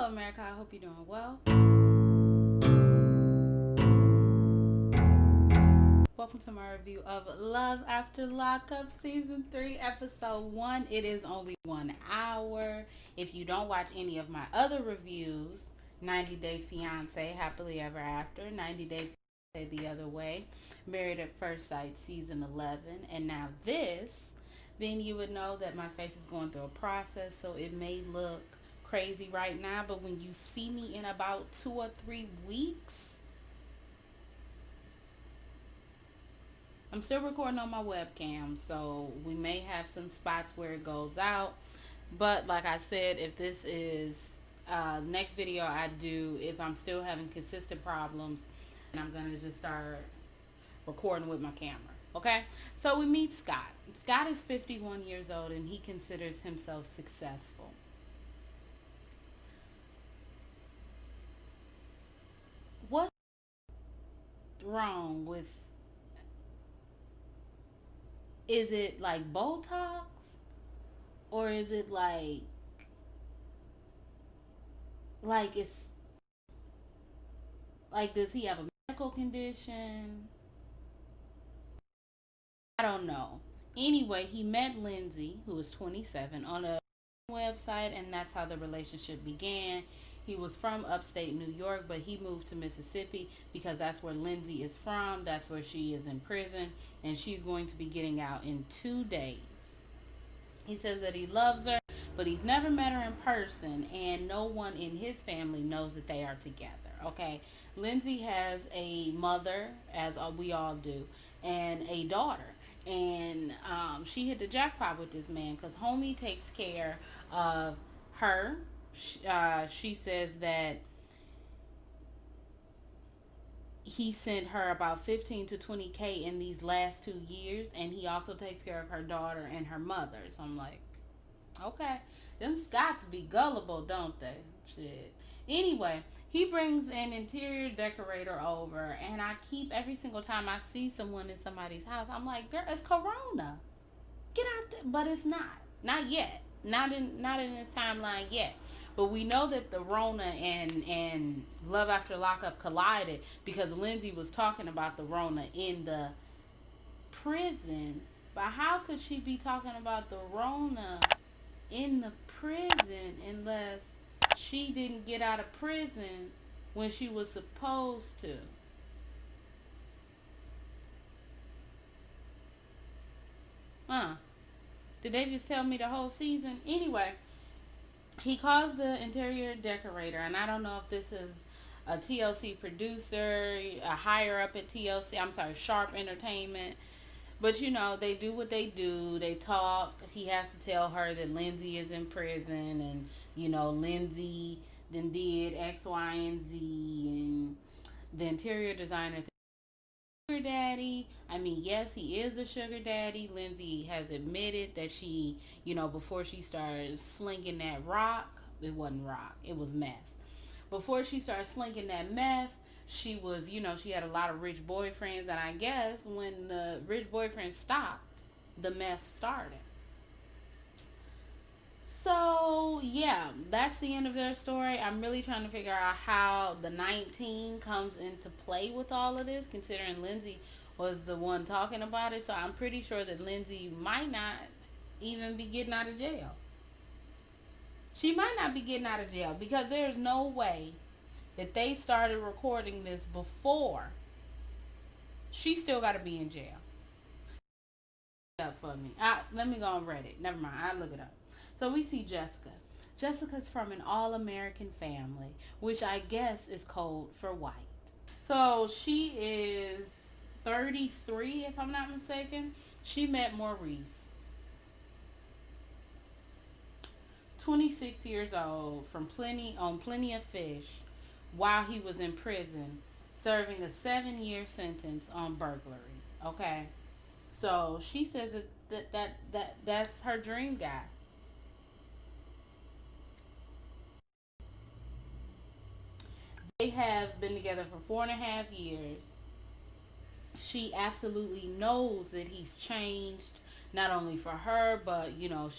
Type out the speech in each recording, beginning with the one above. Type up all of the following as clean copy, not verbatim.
Hello, America. I hope you're doing well. Welcome to my review of Love After Lockup Season 3, Episode 1. It is only 1 hour. If you don't watch any of my other reviews, 90 Day Fiancé, Happily Ever After, 90 Day Fiancé The Other Way, Married at First Sight Season 11, and now this, then you would know that my face is going through a process, so it may look crazy right now, but when you see me in about 2 or 3 weeks, I'm still recording on my webcam, so we may have some spots where it goes out. But like I said, if this is next video I do, if I'm still having consistent problems, and I'm going to just start recording with my camera. Okay? So we meet Scott. Scott is 51 years old, and he considers himself successful. What's wrong with, is it like Botox? Or is it like it's like, does he have a medical condition? I don't know. Anyway, he met Lindsay, who was 27, on a website, and that's how the relationship began. He was from upstate New York, but he moved to Mississippi because that's where Lindsay is from. That's where she is in prison, and she's going to be getting out in 2 days. He says that he loves her, but he's never met her in person, and no one in his family knows that they are together. Okay, Lindsay has a mother, as we all do, and a daughter, and she hit the jackpot with this man because homie takes care of her. She says that he sent her about 15 to 20K in these last 2 years, and he also takes care of her daughter and her mother. So I'm like, okay, them Scots be gullible, don't they? Shit. Anyway, he brings an interior decorator over, and I keep, every single time I see someone in somebody's house, I'm like, girl, it's Corona. Get out there. But it's not yet. Not in this timeline yet. But we know that the Rona and Love After Lockup collided because Lindsay was talking about the Rona in the prison. But how could she be talking about the Rona in the prison unless she didn't get out of prison when she was supposed to? Huh? Did they just tell me the whole season? Anyway, he calls the interior decorator, and I don't know if this is a TLC producer, a higher up at TLC, I'm sorry, Sharp Entertainment. But you know, they do what they do. They talk. He has to tell her that Lindsay is in prison, and you know, Lindsay then did X, Y, and Z, and the interior designer sugar daddy. I mean, yes, he is a sugar daddy. Lindsay has admitted that she, you know, before she started slinging that rock, it wasn't rock, it was meth. Before she started slinging that meth, she was, you know, she had a lot of rich boyfriends, and I guess when the rich boyfriend stopped, the meth started. So, yeah, that's the end of their story. I'm really trying to figure out how the 19 comes into play with all of this, considering Lindsay was the one talking about it. So I'm pretty sure that Lindsay might not even be getting out of jail. She might not be getting out of jail because there's no way that they started recording this before. She still got to be in jail. Up for me. Let me go on Reddit. Never mind. I'll look it up. So we see Jessica. Jessica's from an all-American family, which I guess is code for white. So she is 33, if I'm not mistaken. She met Maurice, 26 years old, from Plenty of Fish, while he was in prison, serving a 7-year sentence on burglary. Okay, so she says that's her dream guy. They have been together for 4.5 years. She absolutely knows that he's changed, not only for her, but you know,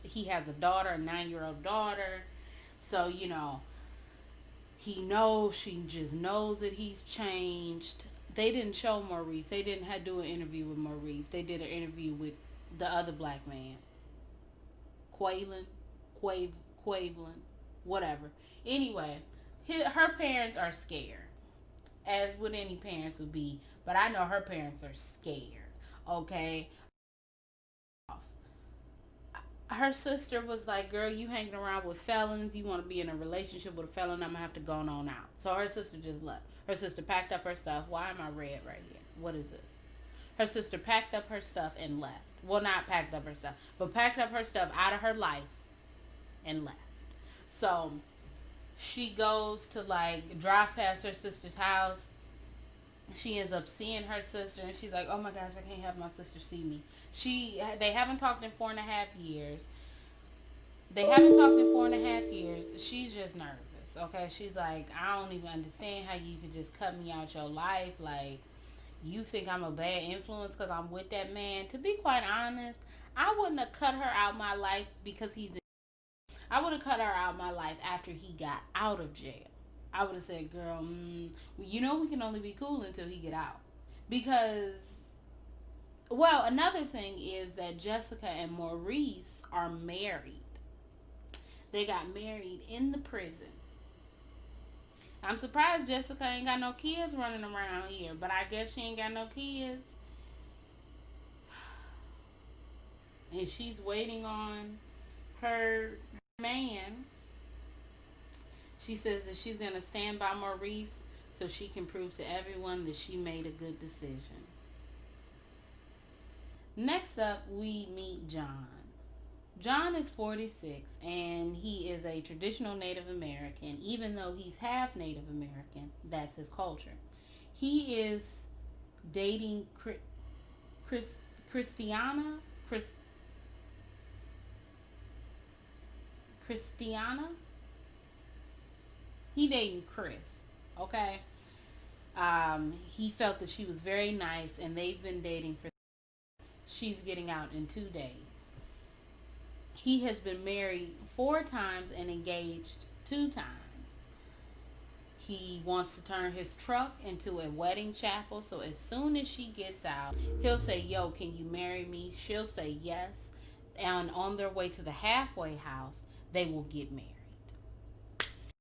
he has a daughter, a 9-year-old daughter. So, he knows, she just knows that he's changed. They didn't show Maurice. They didn't have do an interview with Maurice. They did an interview with the other black man, Quaylin, Quav, Quavelin, whatever. Anyway, her parents are scared, as would any parents would be. But I know her parents are scared. Okay, her sister was like, girl, you hanging around with felons, you want to be in a relationship with a felon, I'm going to have to go on out. So her sister just left. Her sister packed up her stuff. Why am I red right here? What is this? Her sister packed up her stuff and left. Well, not packed up her stuff, but packed up her stuff out of her life and left. So she goes to like drive past her sister's house. She ends up seeing her sister and she's like, oh my gosh, I can't have my sister see me. They haven't talked in 4.5 years. She's just nervous. Okay, she's like, I don't even understand how you could just cut me out your life. Like, you think I'm a bad influence because I'm with that man. To be quite honest, I wouldn't have cut her out my life because I would have cut her out my life after he got out of jail. I would have said, girl, we can only be cool until he get out. Because, well, another thing is that Jessica and Maurice are married. They got married in the prison. I'm surprised Jessica ain't got no kids running around here, but I guess she ain't got no kids. And she's waiting on her man. She says that she's going to stand by Maurice so she can prove to everyone that she made a good decision. Next up, we meet John. John is 46 and he is a traditional Native American. Even though he's half Native American, that's his culture. He is dating Christiana. He dating Chris. Okay. He felt that she was very nice and they've been dating for. She's getting out in 2 days. He has been married 4 times and engaged 2 times. He wants to turn his truck into a wedding chapel. So as soon as she gets out, he'll say, yo, can you marry me? She'll say yes. And on their way to the halfway house, they will get married.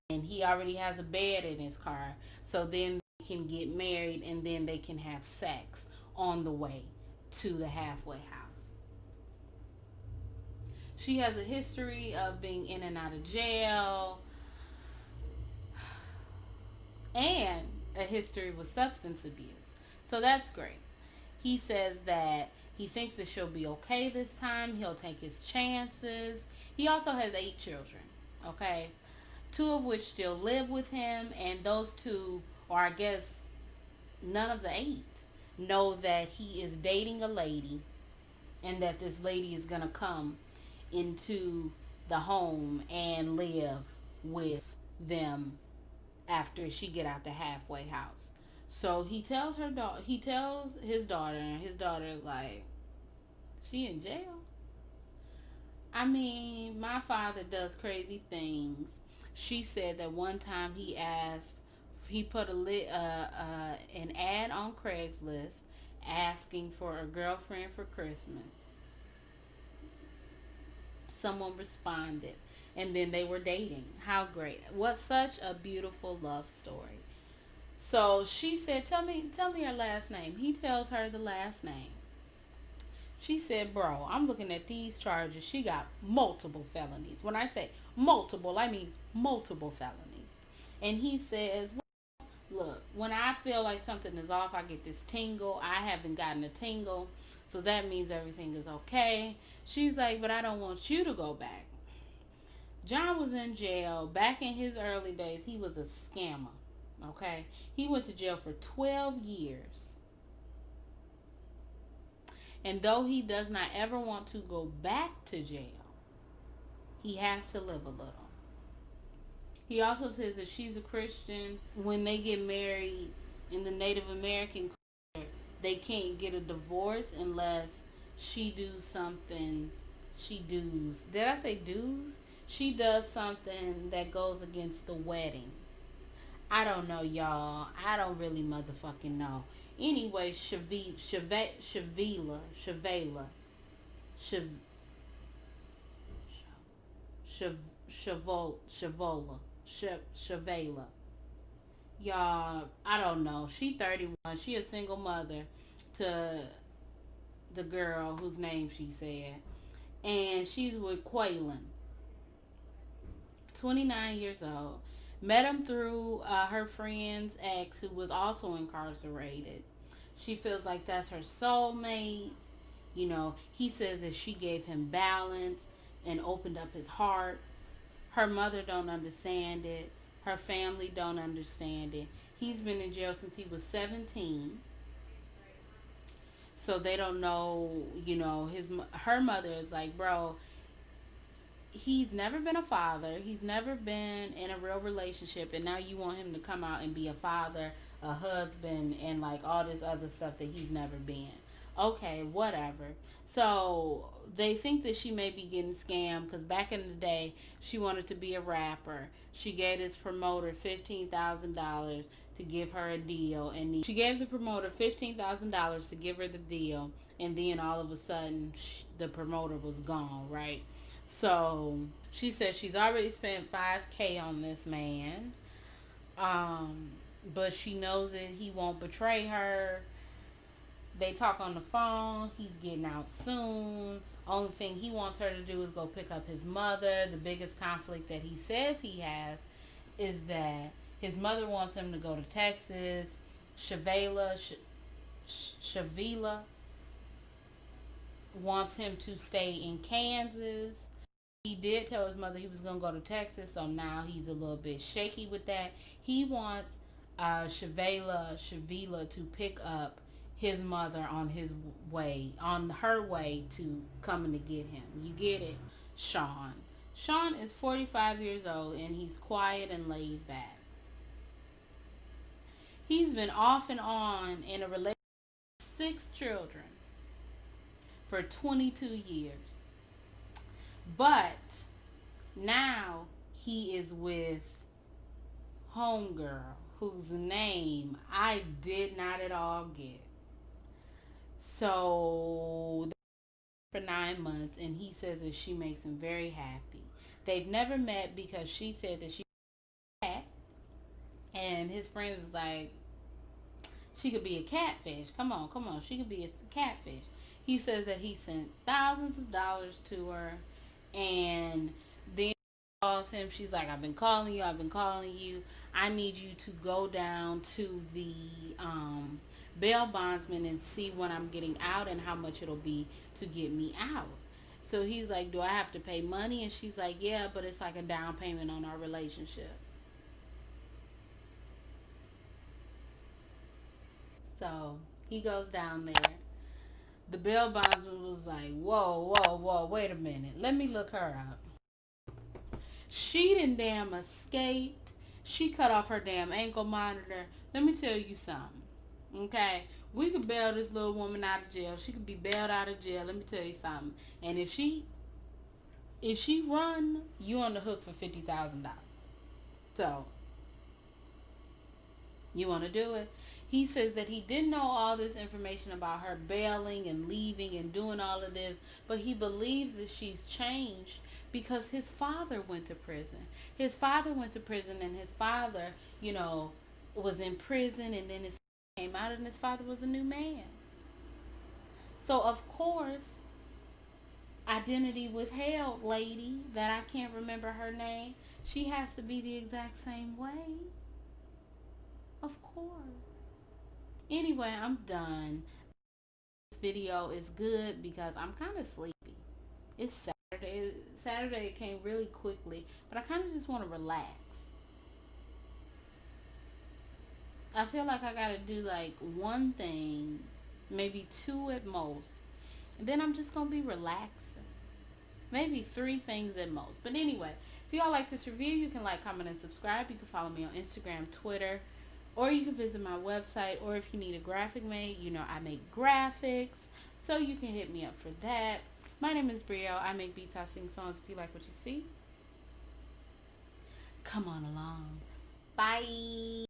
And he already has a bed in his car. So then they can get married and then they can have sex on the way to the halfway house. She has a history of being in and out of jail and a history with substance abuse. So that's great. He says that he thinks that she'll be okay this time. He'll take his chances. He also has 8 children, okay? 2 of which still live with him, and those 2, or I guess none of the 8, know that he is dating a lady and that this lady is going to come into the home and live with them after she get out the halfway house. So he tells his daughter, and his daughter is like, she in jail? I mean, my father does crazy things. She said that one time he put an ad on Craigslist asking for a girlfriend for Christmas. Someone responded, and then they were dating. How great. What such a beautiful love story. So she said, tell me her last name. He tells her the last name. She said, bro, I'm looking at these charges. She got multiple felonies. When I say multiple, I mean multiple felonies. And he says, look, when I feel like something is off, I get this tingle. I haven't gotten a tingle, so that means everything is okay. She's like, but I don't want you to go back. John was in jail. Back in his early days, he was a scammer, okay? He went to jail for 12 years. And though he does not ever want to go back to jail, he has to live a little. He also says that she's a Christian. When they get married in the Native American culture, they can't get a divorce unless she does something. Did I say does? She does something that goes against the wedding. I don't know, y'all. I don't really motherfucking know. Anyway, Shavela, Shav, Shav, Shavola, Shavela. Y'all, I don't know. She 31. She a single mother to the girl whose name she said. And she's with Quaylen, 29 years old. Met him through her friend's ex, who was also incarcerated. She feels like that's her soulmate. You know, he says that she gave him balance and opened up his heart. Her mother don't understand it. Her family don't understand it. He's been in jail since he was 17. So they don't know, you know, her mother is like, bro, he's never been a father. He's never been in a real relationship, and now you want him to come out and be a father, a husband, and like all this other stuff that he's never been. Okay, whatever. So they think that she may be getting scammed because back in the day, she wanted to be a rapper. She gave this promoter $15,000 to give her a deal, and she gave the promoter $15,000 to give her the deal, and then all of a sudden, the promoter was gone, right? So she said she's already spent 5K on this man. Um, but she knows that he won't betray her. They talk on the phone. He's getting out soon. Only thing he wants her to do is go pick up his mother. The biggest conflict that he says he has is that his mother wants him to go to Texas. Shavila wants him to stay in Kansas. He did tell his mother he was going to go to Texas, so now he's a little bit shaky with that. He wants Shavila to pick up his mother on her way to coming to get him. You get it? Sean. Sean is 45 years old and he's quiet and laid back. He's been off and on in a relationship with 6 children for 22 years. But now he is with homegirl whose name I did not at all get. So for 9 months, and he says that she makes him very happy. They've never met because she said that she cat, and his friends is like, she could be a catfish. Come on, come on, she could be a catfish. He says that he sent thousands of dollars to her, and then calls him. She's like, I've been calling you. I've been calling you. I need you to go down to the bail bondsman and see when I'm getting out and how much it'll be to get me out. So he's like, do I have to pay money? And she's like, yeah, but it's like a down payment on our relationship. So he goes down there. The bail bondsman was like, whoa, whoa, whoa, wait a minute. Let me look her up. She didn't damn escaped. She cut off her damn ankle monitor. Let me tell you something. Okay? We could bail this little woman out of jail. She could be bailed out of jail. Let me tell you something. And if she run, you on the hook for $50,000. So you want to do it? He says that he didn't know all this information about her bailing and leaving and doing all of this, but he believes that she's changed because his father went to prison. His father went to prison, and his father, was in prison, and then his came out, and his father was a new man. So of course, identity withheld lady that I can't remember her name, she has to be the exact same way. Of course. Anyway, I'm done. This video is good because I'm kind of sleepy. It's Saturday. Saturday came really quickly, but I kind of just want to relax. I feel like I gotta do like one thing, maybe two at most, and then I'm just gonna be relaxing. Maybe 3 things at most. But anyway, if y'all like this review, you can like, comment, and subscribe. You can follow me on Instagram, Twitter, or you can visit my website. Or if you need a graphic made, I make graphics, so you can hit me up for that. My name is Brielle. I make beats, I sing songs. If you like what you see, come on along. Bye.